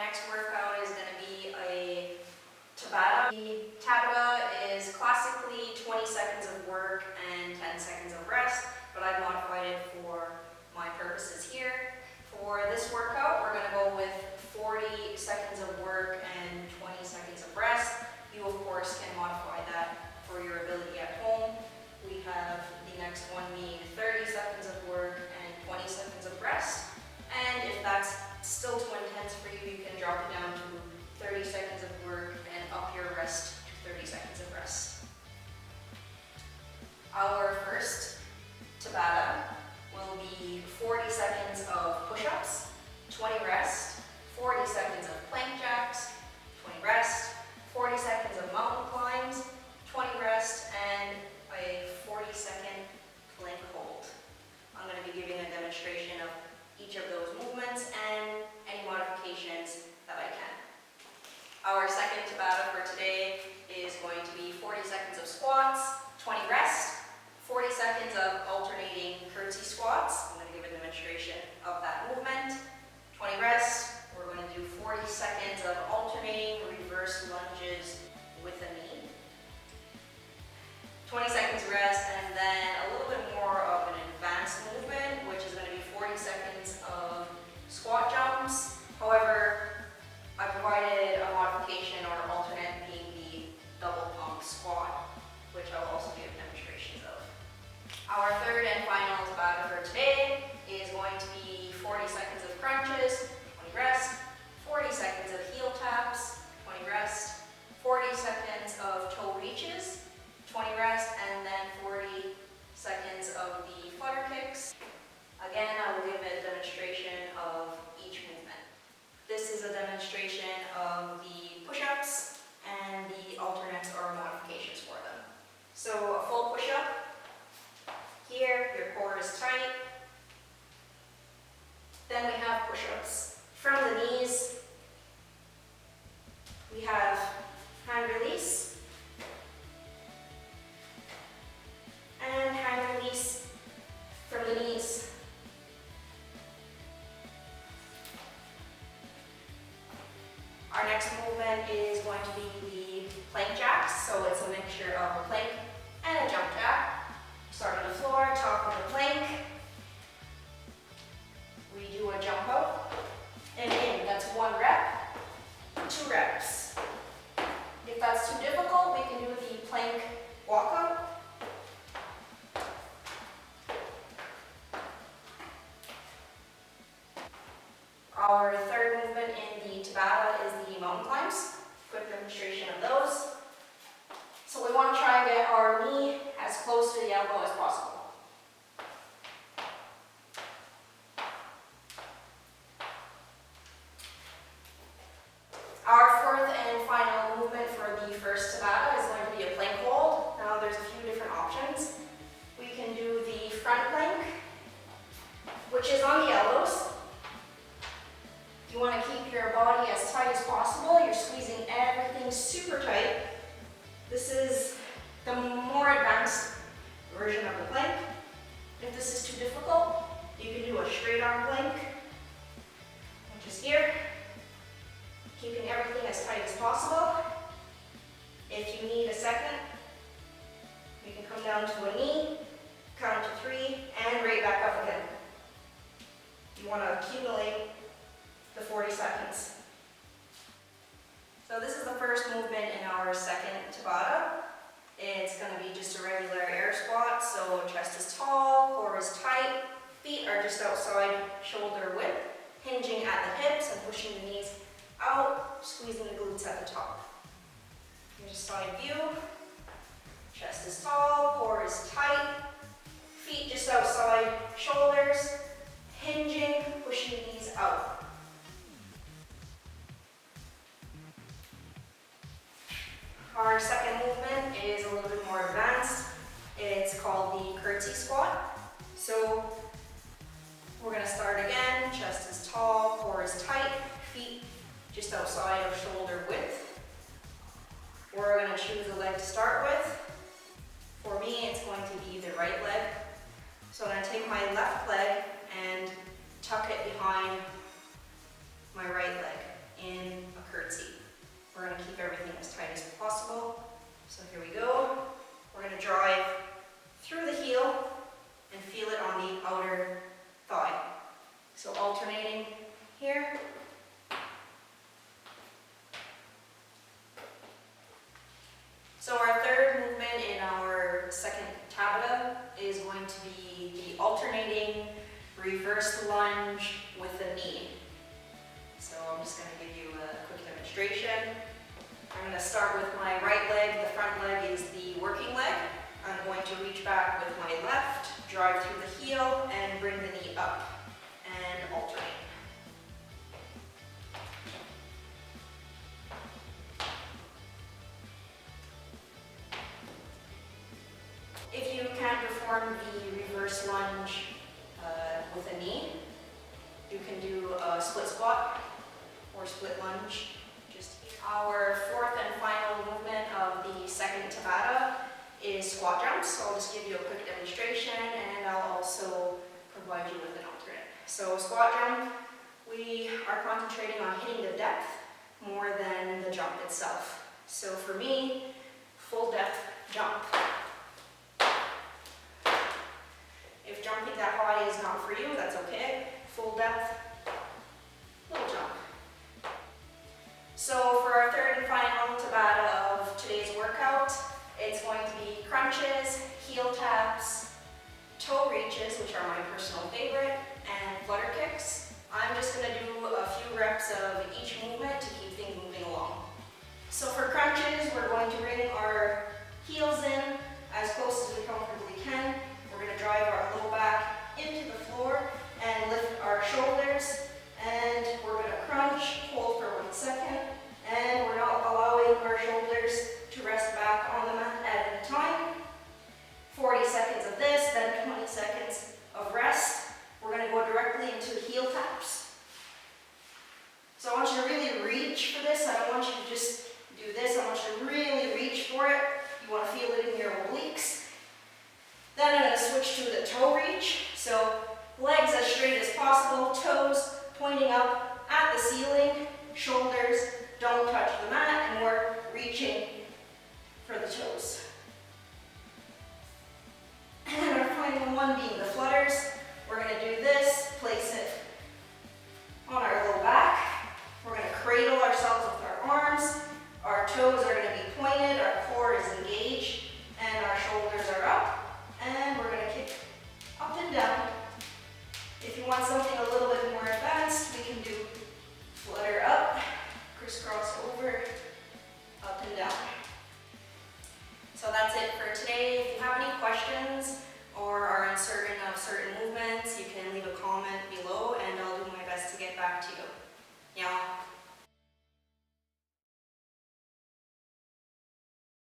next workout is going to be a Tabata. The Tabata is classically 20 seconds of work and 10 seconds of rest, but I've modified it for my purposes here. For this workout, we're going to go with 40 seconds of work and 20 seconds of rest. You, of course, can modify that for your ability at home. We have the next one being 30 seconds of work and 20 seconds of rest. And if that's still too intense for you, you can drop it down to 30 seconds of work and up your rest to 30 seconds of rest. Our first Tabata will be 40 seconds of push-ups, 20 rest, 40 seconds of plank jacks, 20 rest, 40 seconds of mountain climbs, 20 rest, and a 40-second plank hold. I'm going to be giving a demonstration of each of those movements and any modifications that I can. Our second Tabata for today is going to be 40 seconds of squats, 20 rest, 40 seconds of alternating curtsy squats. I'm going to give a demonstration of that movement. 20 rest. We're going to do 40 seconds of alternating reverse lunges with a knee. 20 seconds rest, and then a little bit more of an advanced movement, which is going to be 40 seconds of squat jumps. However, I provided a modification or an alternate being the double pump squat, which I'll also give demonstrations of. Our third and final Tabata for today is going to be 40 seconds of crunches, 20 rest, 40 seconds of heel taps, 20 rest, 40 seconds of toe reaches, 20 rest, and then 40 seconds of the flutter kicks. Again, I will give a demonstration of each movement. This is a demonstration of the push-ups and the alternates or modifications for them. So a full push-up. Here, your core is tight. Then we have push-ups from the knees. We have hand release. And hand release from the knees. Our next movement is going to be the plank jacks. So it's a mixture of a plank and a jump jack. Start on the floor, top of the plank. We do a jump out and in. That's 1 rep, 2 reps. If that's too difficult, we can do the plank walkout. Our third movement in the Tabata is the mountain climbs. Quick demonstration of those. So we want to try and get our knee as close to the elbow as possible. Our fourth and final movement for the first Tabata is going to be a plank hold. Now there's a few different options. We can do the front plank, which is on the elbows. You want to keep your body as tight as possible. You're squeezing everything super tight. This is the more advanced version of the plank. If this is too difficult, you can do a straight arm plank, which is here. Keeping everything as tight as possible. If you need a second, you can come down to a knee, count to 3, and right back up again. You want to accumulate the 40 seconds. So this is the first movement in our second Tabata. It's going to be just a regular air squat, so chest is tall, core is tight, feet are just outside shoulder width, hinging at the hips and pushing the knees out, squeezing the glutes at the top. Here's a side view. Chest is tall, core is tight, feet just outside shoulders, hinging, pushing the knees out. Our second movement is a little bit more advanced. It's called the Curtsy Squat. So we're going to start again. Chest is tall, core is tight, feet just outside of shoulder width. We're going to choose a leg to start with. For me, it's going to be the right leg. So I'm going to take my left leg and tuck it behind my right leg in to be the alternating reverse lunge with the knee. So I'm just going to give you a quick demonstration. I'm going to start with my right leg. The front leg is the working leg. I'm going to reach back with my left, drive through the heel, and bring the knee up and alternate. If you can't perform the reverse lunge with a knee, you can do a split squat or split lunge. Just our fourth and final movement of the second Tabata is squat jumps. So I'll just give you a quick demonstration and I'll also provide you with an alternate. So squat jump, we are concentrating on hitting the depth more than the jump itself. So for me, full depth jump. If jumping that high is not for you, that's okay. Full depth, little jump. So for our third and final Tabata of today's workout, it's going to be crunches, heel taps, toe reaches, which are my personal favorite, and flutter kicks. I'm just going to do a few reps of each movement to keep things moving along. So for crunches, we're going to bring our heels in as close as we comfortably can. We're going to drive our low back into the floor and lift our shoulders, and we're going to crunch, hold for 1 second, and we're not allowing our shoulders to rest back on the mat at a time. 40 seconds of this, then 20 seconds of rest. We're going to go directly into heel taps. So I want you to really reach for this. I don't want you to just do this. I want you to really reach for it. You want to feel it in your obliques. Then I'm going to switch to the toe reach. So legs as straight as possible, toes pointing up at the ceiling, shoulders don't touch the mat, and we're reaching for the toes. And our final one being the flutters. We're going to do this, place it on our low back. We're going to cradle ourselves with our arms. Our toes are going to be pointed, our core is engaged, and our shoulders are up. And we're going to kick up and down. If you want something a little bit more advanced, we can do flutter up, crisscross over, up and down. So that's it for today. If you have any questions or are uncertain of certain movements, you can leave a comment below and I'll do my best to get back to you. Yeah.